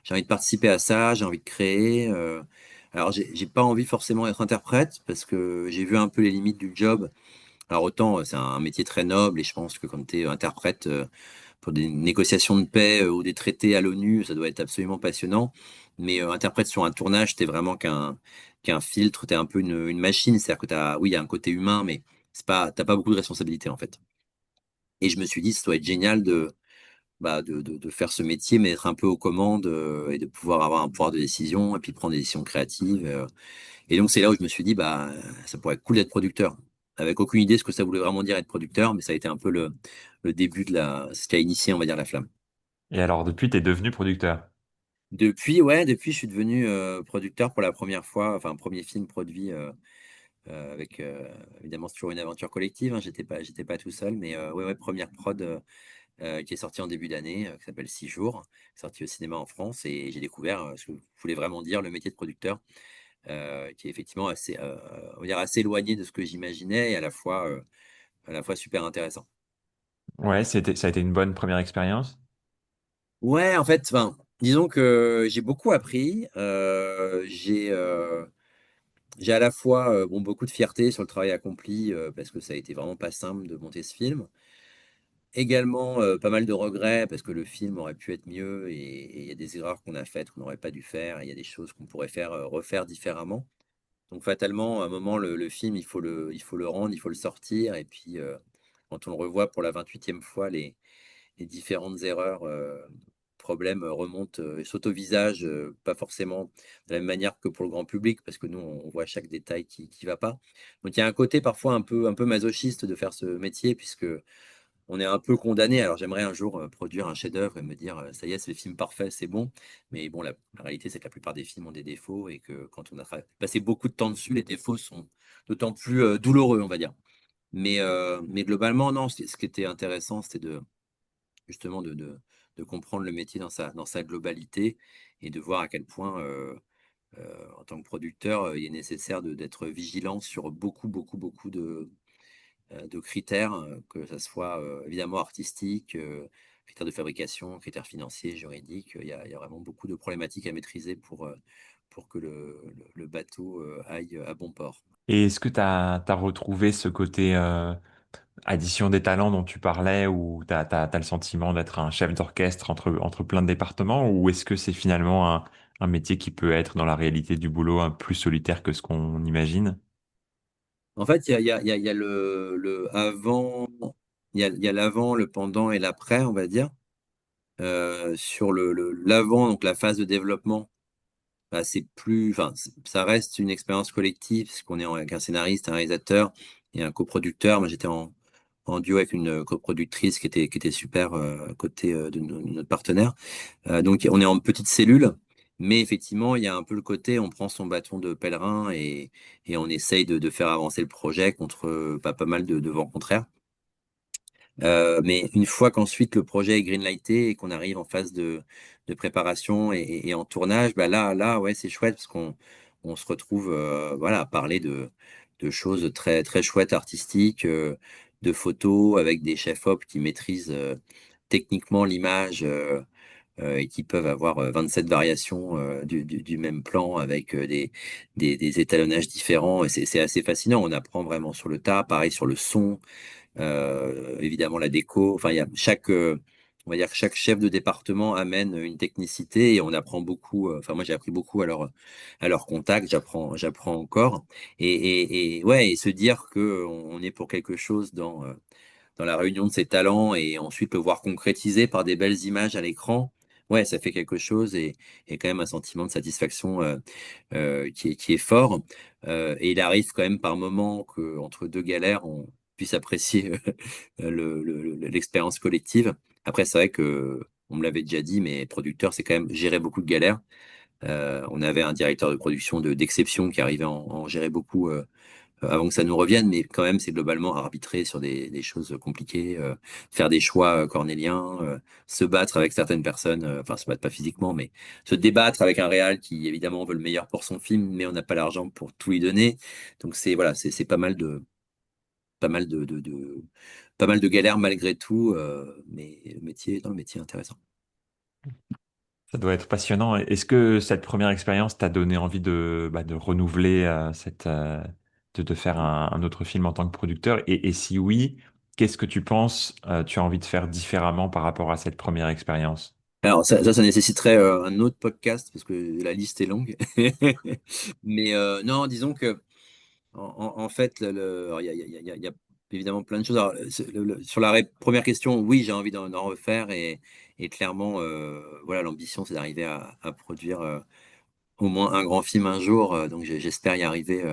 J'ai envie de participer à ça, j'ai envie de créer. Alors, j'ai pas envie forcément d'être interprète parce que j'ai vu un peu les limites du job. Alors, autant c'est un métier très noble, et je pense que quand tu es interprète, pour des négociations de paix ou des traités à l'ONU, ça doit être absolument passionnant. Mais interprète sur un tournage, t'es vraiment qu'un filtre, t'es un peu une machine. C'est-à-dire que oui, il y a un côté humain, mais t'as pas beaucoup de responsabilité en fait. Et je me suis dit, ça doit être génial de faire ce métier, mais être un peu aux commandes et de pouvoir avoir un pouvoir de décision et puis prendre des décisions créatives. Et donc, c'est là où je me suis dit, ça pourrait être cool d'être producteur. Avec aucune idée ce que ça voulait vraiment dire être producteur, mais ça a été un peu le début ce qui a initié, on va dire, la flamme. Et alors, depuis, tu es devenu producteur. Depuis, je suis devenu producteur pour la première fois, enfin, premier film produit avec, évidemment, c'est toujours une aventure collective, hein, j'étais pas tout seul, mais ouais, première prod qui est sortie en début d'année, qui s'appelle 6 jours, sortie au cinéma en France, et j'ai découvert ce que voulait vraiment dire le métier de producteur, qui est effectivement assez, on va dire assez éloigné de ce que j'imaginais, et à la fois super intéressant. Ouais, ça a été une bonne première expérience. Ouais, en fait, enfin, disons que j'ai beaucoup appris. J'ai à la fois bon, beaucoup de fierté sur le travail accompli parce que ça a été vraiment pas simple de monter ce film. Également pas mal de regrets parce que le film aurait pu être mieux, et il y a des erreurs qu'on a faites qu'on n'aurait pas dû faire. Il y a des choses qu'on pourrait refaire différemment. Donc fatalement, à un moment, le film, il faut le rendre, il faut le sortir. Et puis quand on le revoit pour la 28e fois, les différentes erreurs, problèmes remontent et sautent au visage, pas forcément de la même manière que pour le grand public, parce que nous, on voit chaque détail qui va pas. Donc il y a un côté parfois un peu masochiste de faire ce métier, puisque on est un peu condamné. Alors j'aimerais un jour produire un chef-d'œuvre et me dire, ça y est, c'est le film parfait, c'est bon. Mais bon, la réalité, c'est que la plupart des films ont des défauts, et que quand on a passé beaucoup de temps dessus, les défauts sont d'autant plus douloureux, on va dire. Mais globalement, non, ce qui était intéressant, c'était justement de comprendre le métier dans sa globalité, et de voir à quel point, en tant que producteur, il est nécessaire d'être vigilant sur beaucoup de critères, que ça soit évidemment artistique, critères de fabrication, critères financiers, juridiques. Il y a vraiment beaucoup de problématiques à maîtriser pour que le bateau aille à bon port. Et est-ce que tu as retrouvé ce côté addition des talents dont tu parlais, où tu as le sentiment d'être un chef d'orchestre entre plein de départements, ou est-ce que c'est finalement un métier qui peut être dans la réalité du boulot un plus solitaire que ce qu'on imagine? En fait, il y a le avant, il y a l'avant, le pendant et l'après, on va dire. Sur l'avant, donc la phase de développement, c'est plus, enfin, ça reste une expérience collective, parce qu'on est avec un scénariste, un réalisateur et un coproducteur. Moi, j'étais en duo avec une coproductrice qui était super à côté de notre partenaire. Donc, on est en petite cellule, mais effectivement, il y a un peu le côté, on prend son bâton de pèlerin, et on essaye de faire avancer le projet contre pas mal de vents contraires. Mais une fois qu'ensuite le projet est greenlighté et qu'on arrive en phase de préparation et en tournage, ouais, c'est chouette parce on se retrouve voilà, à parler de choses très, très chouettes artistiques, de photos avec des chefs-op qui maîtrisent techniquement l'image, et qui peuvent avoir 27 variations du même plan avec des étalonnages différents. Et c'est assez fascinant. On apprend vraiment sur le tas. Pareil sur le son, évidemment la déco. Enfin, il y a on va dire que chaque chef de département amène une technicité, et on apprend beaucoup. Enfin, moi, j'ai appris beaucoup à leur contact. J'apprends encore. Et ouais, et se dire que on est pour quelque chose dans la réunion de ses talents, et ensuite le voir concrétisé par des belles images à l'écran. Ouais, ça fait quelque chose, et quand même un sentiment de satisfaction qui est fort. Et il arrive quand même par moments qu'entre deux galères, on puisse apprécier l'expérience collective. Après, c'est vrai que on me l'avait déjà dit, mais producteur, c'est quand même gérer beaucoup de galères. On avait un directeur de production d'exception qui arrivait à en gérer beaucoup avant que ça nous revienne, mais quand même, c'est globalement arbitrer sur des choses compliquées, faire des choix cornéliens, se battre avec certaines personnes, enfin se battre pas physiquement, mais se débattre avec un réal qui évidemment veut le meilleur pour son film, mais on n'a pas l'argent pour tout lui donner. Donc c'est voilà, c'est pas mal pas mal de galères malgré tout, mais le métier, dans le métier intéressant. Ça doit être passionnant. Est-ce que cette première expérience t'a donné envie de renouveler de faire un autre film en tant que producteur? Et si oui, qu'est-ce que tu penses tu as envie de faire différemment par rapport à cette première expérience? Alors ça nécessiterait un autre podcast parce que la liste est longue. Mais non, disons que en fait, alors, il y a évidemment plein de choses. Alors, sur la première question, oui, j'ai envie d'en refaire et clairement, voilà, l'ambition, c'est d'arriver à produire au moins un grand film un jour. Donc j'espère y arriver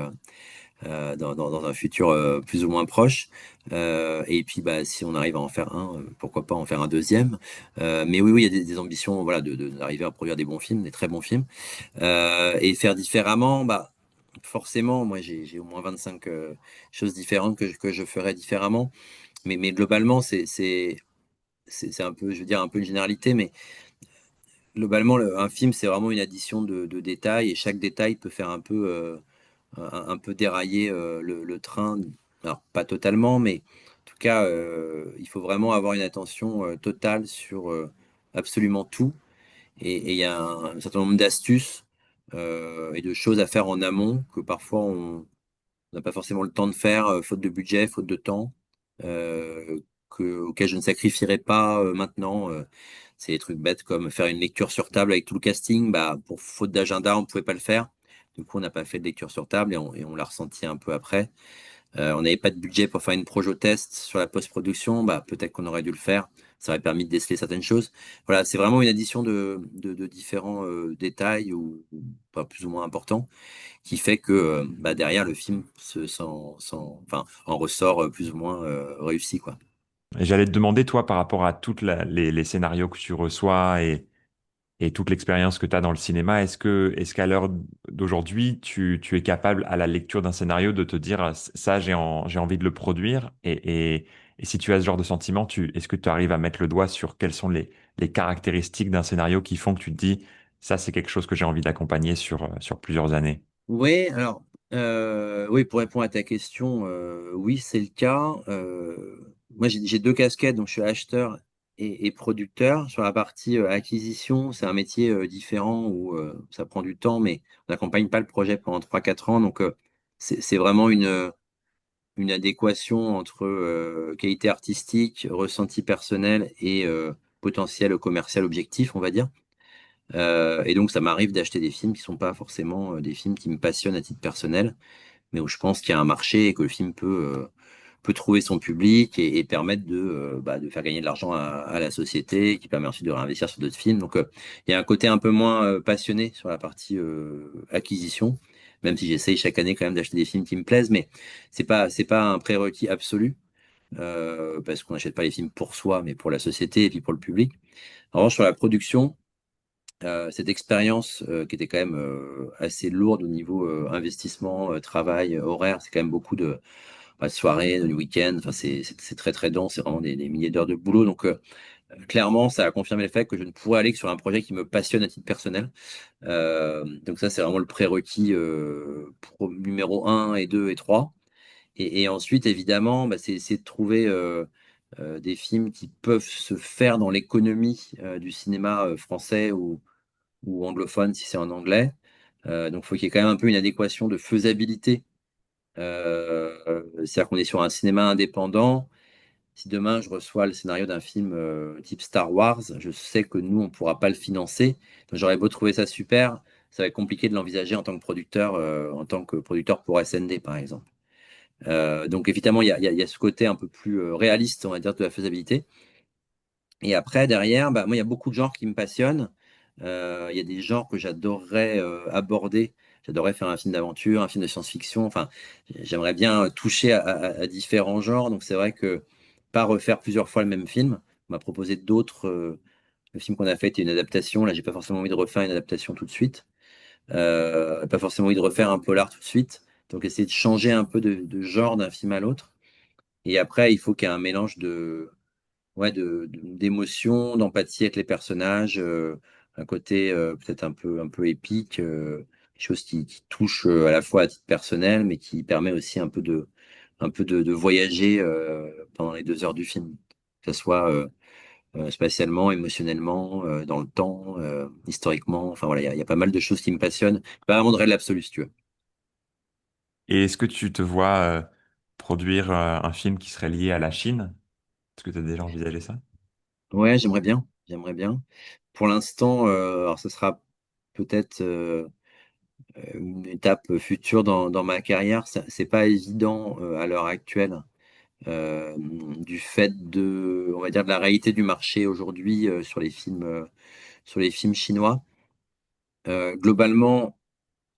dans un futur plus ou moins proche. Et puis, bah, si on arrive à en faire un, pourquoi pas en faire un deuxième. Mais oui, oui, il y a des ambitions, voilà, d'arriver à produire des bons films, des très bons films. Et faire différemment, bah, forcément, moi, j'ai au moins 25 choses différentes que je ferais différemment. Mais globalement, c'est un peu, je veux dire, un peu une généralité, mais globalement, un film, c'est vraiment une addition de détails et chaque détail peut faire un peu, un peu dérailler le train. Alors, pas totalement, mais en tout cas, il faut vraiment avoir une attention totale sur absolument tout. Et il y a un certain nombre d'astuces et de choses à faire en amont que parfois on n'a pas forcément le temps de faire, faute de budget, faute de temps, euh, auquel je ne sacrifierai pas maintenant. C'est des trucs bêtes comme faire une lecture sur table avec tout le casting. Bah, pour faute d'agenda, on ne pouvait pas le faire. Du coup, on n'a pas fait de lecture sur table et on l'a ressenti un peu après. On n'avait pas de budget pour faire une projo test sur la post-production. Bah, peut-être qu'on aurait dû le faire. Ça aurait permis de déceler certaines choses. Voilà, c'est vraiment une addition de différents détails ou pas plus ou moins importants qui fait que bah, derrière le film enfin, en ressort plus ou moins réussi, quoi. Et j'allais te demander, toi, par rapport à tous les scénarios que tu reçois et toute l'expérience que tu as dans le cinéma, est-ce qu'à l'heure d'aujourd'hui, tu es capable, à la lecture d'un scénario, de te dire, ça, j'ai envie de le produire et si tu as ce genre de sentiment, est-ce que tu arrives à mettre le doigt sur quelles sont les caractéristiques d'un scénario qui font que tu te dis, ça, c'est quelque chose que j'ai envie d'accompagner sur plusieurs années? Oui, alors, oui, pour répondre à ta question, oui, c'est le cas. Moi, j'ai deux casquettes, donc je suis acheteur et producteur. Sur la partie acquisition, c'est un métier différent où ça prend du temps, mais on n'accompagne pas le projet pendant 3 4 ans. Donc, c'est vraiment une adéquation entre qualité artistique, ressenti personnel et potentiel commercial objectif, on va dire. Et donc, ça m'arrive d'acheter des films qui sont pas forcément des films qui me passionnent à titre personnel, mais où je pense qu'il y a un marché et que le film peut trouver son public et permettre de faire gagner de l'argent à la société, qui permet ensuite de réinvestir sur d'autres films. Donc, il y a un côté un peu moins passionné sur la partie acquisition, même si j'essaye chaque année quand même d'acheter des films qui me plaisent, mais c'est pas un prérequis absolu, parce qu'on n'achète pas les films pour soi, mais pour la société et puis pour le public. En revanche, sur la production, cette expérience qui était quand même assez lourde au niveau investissement, travail, horaire, c'est quand même beaucoup de soirées, de week-ends, enfin, c'est très très dense, c'est vraiment des milliers d'heures de boulot. Donc clairement, ça a confirmé le fait que je ne pourrais aller que sur un projet qui me passionne à titre personnel. Donc ça, c'est vraiment le prérequis numéro un et 2 et 3. Et ensuite, évidemment, bah, c'est essayer de trouver des films qui peuvent se faire dans l'économie du cinéma français ou anglophone si c'est en anglais. Donc, il faut qu'il y ait quand même un peu une adéquation de faisabilité. C'est-à-dire qu'on est sur un cinéma indépendant. Si demain je reçois le scénario d'un film type Star Wars, je sais que nous, on ne pourra pas le financer. Donc, j'aurais beau trouver ça super, ça va être compliqué de l'envisager en tant que producteur pour SND, par exemple. Donc, évidemment, il y a ce côté un peu plus réaliste, on va dire, de la faisabilité. Et après, derrière, bah, moi, il y a beaucoup de genres qui me passionnent. Il y a des genres que j'adorerais aborder. J'adorerais faire un film d'aventure, un film de science-fiction. Enfin, j'aimerais bien toucher à différents genres. Donc, c'est vrai que pas refaire plusieurs fois le même film. On m'a proposé d'autres. Le film qu'on a fait était une adaptation. Là, j'ai pas forcément envie de refaire une adaptation tout de suite. Pas forcément envie de refaire un polar tout de suite. Donc essayer de changer un peu de genre d'un film à l'autre. Et après, il faut qu'il y ait un mélange ouais, d'émotion, d'empathie avec les personnages, un côté peut-être un peu épique, quelque chose qui touche à la fois à titre personnel, mais qui permet aussi un peu de voyager pendant les 2 heures du film, que ce soit spatialement, émotionnellement, dans le temps, historiquement. Enfin voilà, il y a pas mal de choses qui me passionnent. Pas vraiment de règle absolue, si tu veux. Et est-ce que tu te vois produire un film qui serait lié à la Chine? Est-ce que tu as déjà envisagé ça? Ouais, j'aimerais bien, j'aimerais bien. Pour l'instant, alors ce sera peut-être une étape future dans ma carrière. C'est pas évident à l'heure actuelle, du fait on va dire, de la réalité du marché aujourd'hui sur les films chinois. Globalement,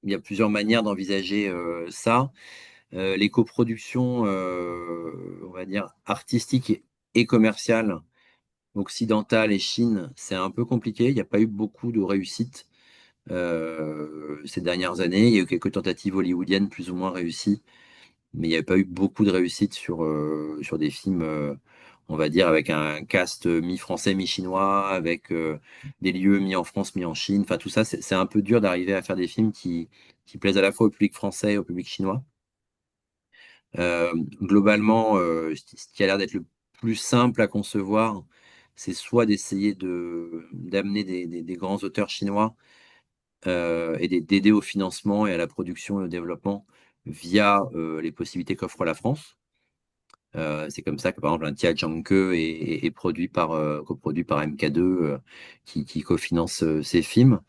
il y a plusieurs manières d'envisager ça. Les coproductions, on va dire, artistiques et commerciales, occidentales et Chine, c'est un peu compliqué. Il n'y a pas eu beaucoup de réussite ces dernières années. Il y a eu quelques tentatives hollywoodiennes plus ou moins réussies, mais il n'y avait pas eu beaucoup de réussite sur des films, on va dire, avec un cast mi-français, mi-chinois, avec des lieux mis en France, mis en Chine. Enfin, tout ça, c'est un peu dur d'arriver à faire des films qui plaisent à la fois au public français et au public chinois. Globalement, ce qui a l'air d'être le plus simple à concevoir, c'est soit d'essayer d'amener des grands auteurs chinois et d'aider au financement et à la production et au développement via les possibilités qu'offre la France. C'est comme ça que, par exemple, un Tia Jiangke est produit coproduit par MK2, qui cofinance ces films.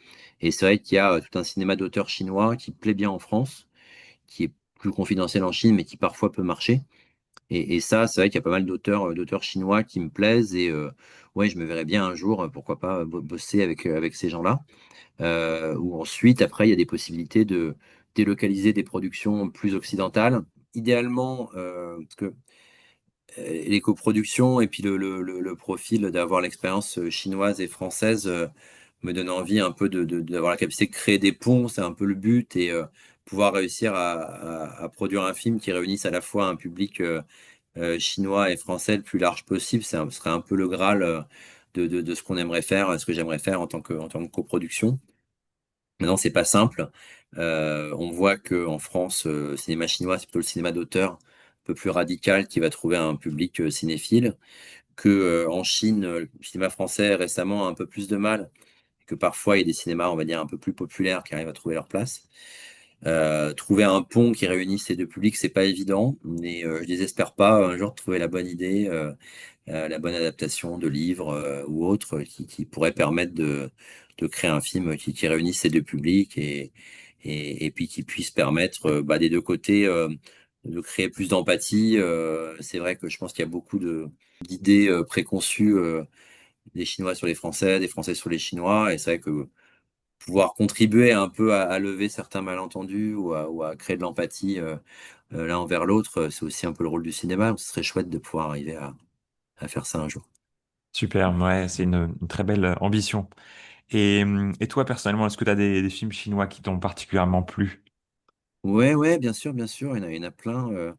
Et c'est vrai qu'il y a tout un cinéma d'auteurs chinois qui plaît bien en France, qui est plus confidentiel en Chine, mais qui parfois peut marcher. Et ça, c'est vrai qu'il y a pas mal d'auteurs chinois qui me plaisent. Et ouais, je me verrais bien un jour, pourquoi pas, bosser avec ces gens-là. Ou ensuite, après, il y a des possibilités de délocaliser des productions plus occidentales. Idéalement, parce que les coproductions et puis le profil d'avoir l'expérience chinoise et française me donne envie un peu d'avoir la capacité de créer des ponts, c'est un peu le but, et pouvoir réussir à produire un film qui réunisse à la fois un public chinois et français le plus large possible. Ce serait un peu le Graal de ce qu'on aimerait faire, ce que j'aimerais faire en tant que coproduction. Maintenant, c'est pas simple. On voit que en France, le cinéma chinois, c'est plutôt le cinéma d'auteur, un peu plus radical, qui va trouver un public cinéphile. Que en Chine, le cinéma français récemment a un peu plus de mal. Que parfois, il y a des cinémas, on va dire, un peu plus populaires qui arrivent à trouver leur place. Trouver un pont qui réunisse ces deux publics, c'est pas évident, mais je désespère pas un jour de trouver la bonne idée, la bonne adaptation de livres ou autre qui pourrait permettre de créer un film qui réunisse ces deux publics et puis qui puisse permettre des deux côtés de créer plus d'empathie. C'est vrai que je pense qu'il y a beaucoup d'idées préconçues des Chinois sur les Français, des Français sur les Chinois, et c'est vrai que pouvoir contribuer un peu à lever certains malentendus ou à créer de l'empathie l'un envers l'autre, c'est aussi un peu le rôle du cinéma. Ce serait chouette de pouvoir arriver à faire ça un jour. Super, ouais, c'est une très belle ambition. Et toi, personnellement, est-ce que tu as des films chinois qui t'ont particulièrement plu? Ouais, ouais, bien sûr, bien sûr. Il y en a plein.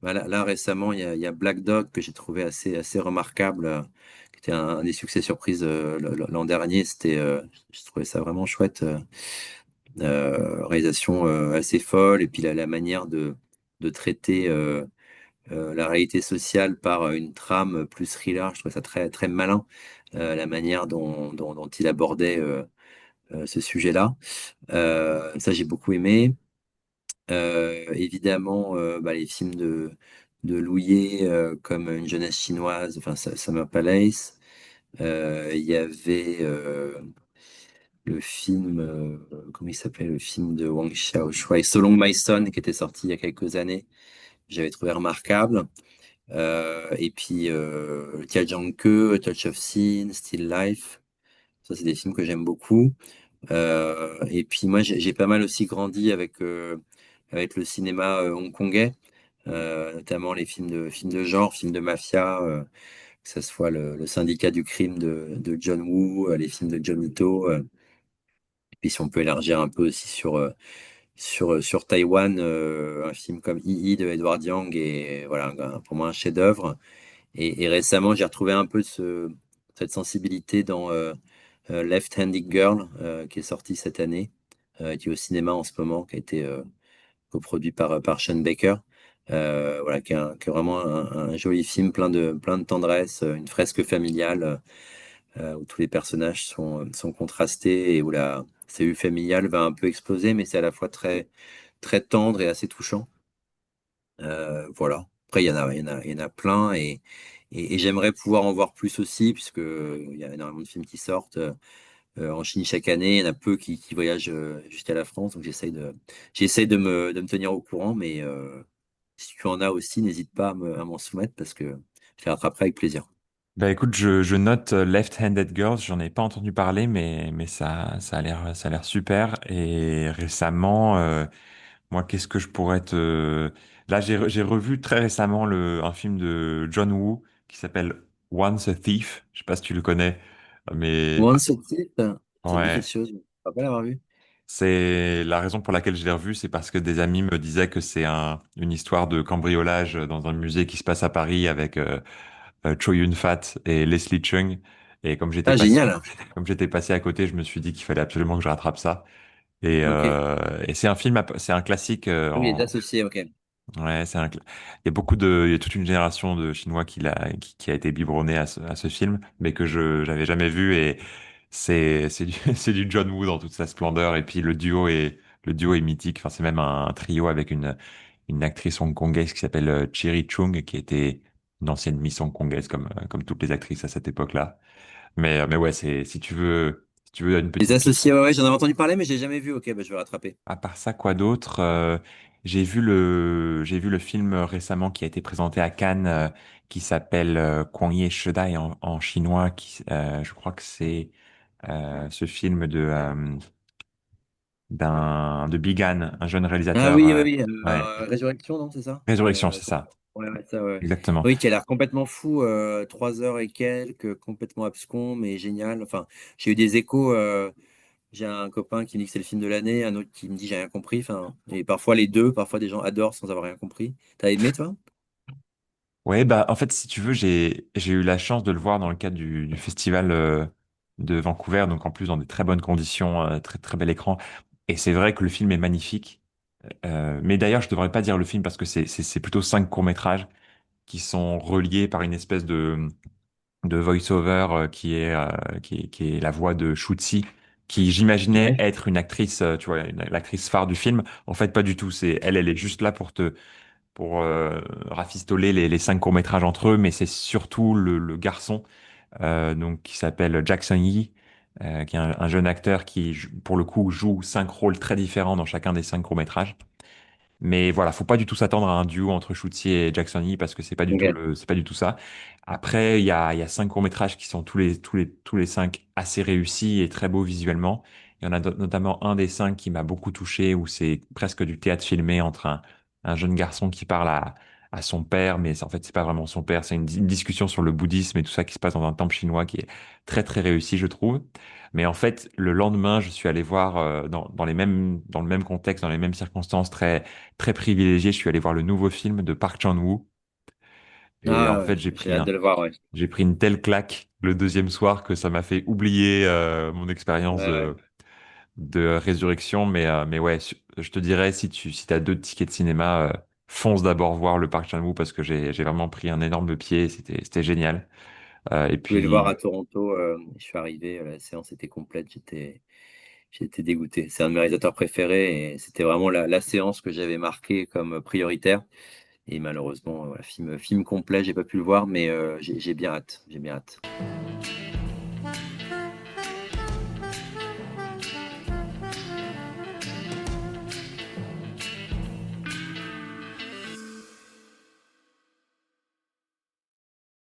Là, récemment, il y a Black Dog que j'ai trouvé assez remarquable, qui était un des succès surprises l'an dernier. J'ai trouvé ça vraiment chouette. Réalisation assez folle. Et puis la manière de traiter la réalité sociale par une trame plus thriller, je trouvais ça très, très malin. La manière dont il abordait ce sujet-là. Ça, j'ai beaucoup aimé. Évidemment, les films de Louis comme Une jeunesse chinoise, enfin Summer Palace. Il y avait le film, comment il s'appelait, le film de Wang Xiaoshuai, So Long My Son, qui était sorti il y a quelques années. J'avais trouvé remarquable. Et puis Tia A Touch of Sin, Still Life. Ça, c'est des films que j'aime beaucoup. Et puis moi, j'ai pas mal aussi grandi avec le cinéma hongkongais, notamment les films de genre, films de mafia, que ce soit le Syndicat du crime de John Woo, les films de John Ito. Et puis si on peut élargir un peu aussi sur Taïwan, un film comme I de Edward Yang est voilà, pour moi un chef-d'œuvre. Et récemment, j'ai retrouvé un peu cette sensibilité dans Left-Handed Girl, qui est sorti cette année, qui est au cinéma en ce moment, qui a été coproduit par Sean Baker. Voilà, qui est vraiment un joli film plein de tendresse, une fresque familiale où tous les personnages sont contrastés et où la cellule familiale va un peu exploser, mais c'est à la fois très tendre et assez touchant. Voilà. Après, il y en a plein et j'aimerais pouvoir en voir plus aussi, puisque il y a énormément de films qui sortent en Chine chaque année. Il y en a peu qui voyagent jusqu'à la France, donc j'essaye de me tenir au courant, mais si tu en as aussi, n'hésite pas à m'en soumettre parce que je les rattraperai avec plaisir. Bah écoute, je note Left-Handed Girls, j'en ai pas entendu parler, mais ça a l'air super. Et récemment, moi, qu'est-ce que je pourrais te... Là, j'ai revu très récemment un film de John Woo qui s'appelle Once a Thief. Je sais pas si tu le connais, mais Once Upon a Time, ça me dit quelque ouais. chose, je ne crois pas l'avoir vu. C'est la raison pour laquelle je l'ai revu, c'est parce que des amis me disaient que c'est une histoire de cambriolage dans un musée qui se passe à Paris avec Chow Yun-fat et Leslie Chung. Et Ah, génial. comme j'étais passé à côté, je me suis dit qu'il fallait absolument que je rattrape ça. Ok. Et c'est un film, c'est un classique Ah oui, les associés, ok. ouais, il y a il y a toute une génération de Chinois qui a été biberonné à ce film, mais que j'avais jamais vu et c'est du, c'est du John Woo dans toute sa splendeur et puis le duo est mythique. Enfin, c'est même un trio avec une actrice hongkongaise qui s'appelle Cherie Chung qui était une ancienne Miss hongkongaise comme toutes les actrices à cette époque-là. Mais ouais, si tu veux une Les petite associés, ouais, ouais, j'en avais entendu parler, mais je l'ai jamais vu. Ok, bah, je vais rattraper. à part ça, quoi d'autre? J'ai vu le film récemment qui a été présenté à Cannes, qui s'appelle Kwangye Shedai en chinois. Je crois que c'est ce film de Bigan, un jeune Ah réalisateur. oui, oui, oui. Ouais, Résurrection, non, c'est ça? Résurrection, c'est ça, Ouais, ouais, ça, ouais. exactement. Oui, qui a l'air complètement fou, 3 heures et quelques, complètement abscon, mais génial. Enfin, j'ai eu des échos. J'ai un copain qui me dit que c'est le film de l'année, un autre qui me dit j'ai rien compris. Enfin, et parfois les deux, parfois des gens adorent sans avoir rien compris. T'as aimé, toi? Ouais, bah en fait, si tu veux, j'ai eu la chance de le voir dans le cadre du festival de Vancouver, donc en plus dans des très bonnes conditions, très très bel écran. Et c'est vrai que le film est magnifique. Mais d'ailleurs, je devrais pas dire le film parce que c'est plutôt 5 courts-métrages qui sont reliés par une espèce de voice-over qui est la voix de Shutzi, qui j'imaginais Ouais. être une actrice, tu vois, l'actrice phare du film. En fait, pas du tout. Elle est juste là pour rafistoler les 5 courts-métrages entre eux, mais c'est surtout le garçon donc qui s'appelle Jackson Yee, qui est un jeune acteur qui, pour le coup, joue 5 rôles très différents dans chacun des 5 courts-métrages. Mais voilà, faut pas du tout s'attendre à un duo entre Shooty et Jackson Lee parce que Ok. c'est pas du tout ça. Après, il y a 5 courts-métrages qui sont tous les 5 assez réussis et très beaux visuellement. Il y en a notamment un des 5 qui m'a beaucoup touché où c'est presque du théâtre filmé entre un jeune garçon qui parle à son père, mais en fait, c'est pas vraiment son père. C'est une discussion sur le bouddhisme et tout ça qui se passe dans un temple chinois qui est très, très réussi, je trouve. Mais en fait, le lendemain, je suis allé voir dans le même contexte, dans les mêmes circonstances, très privilégié. Je suis allé voir le nouveau film de Park Chan-wook et en Ah, ouais, fait, j'ai hâte de le voir, ouais. j'ai pris une telle claque le deuxième soir que ça m'a fait oublier mon expérience Ouais, ouais. de résurrection. Mais ouais, je te dirais si t'as 2 tickets de cinéma, fonce d'abord voir le Park Chan-wook parce que j'ai vraiment pris un énorme pied. C'était génial. Et Je voulais le voir à puis Toronto. Je suis arrivé, la séance était complète. J'étais dégoûté. C'est un de mes réalisateurs préférés et c'était vraiment la séance que j'avais marquée comme prioritaire. Et malheureusement, voilà, film complet, j'ai pas pu le voir, mais j'ai bien hâte. J'ai bien hâte.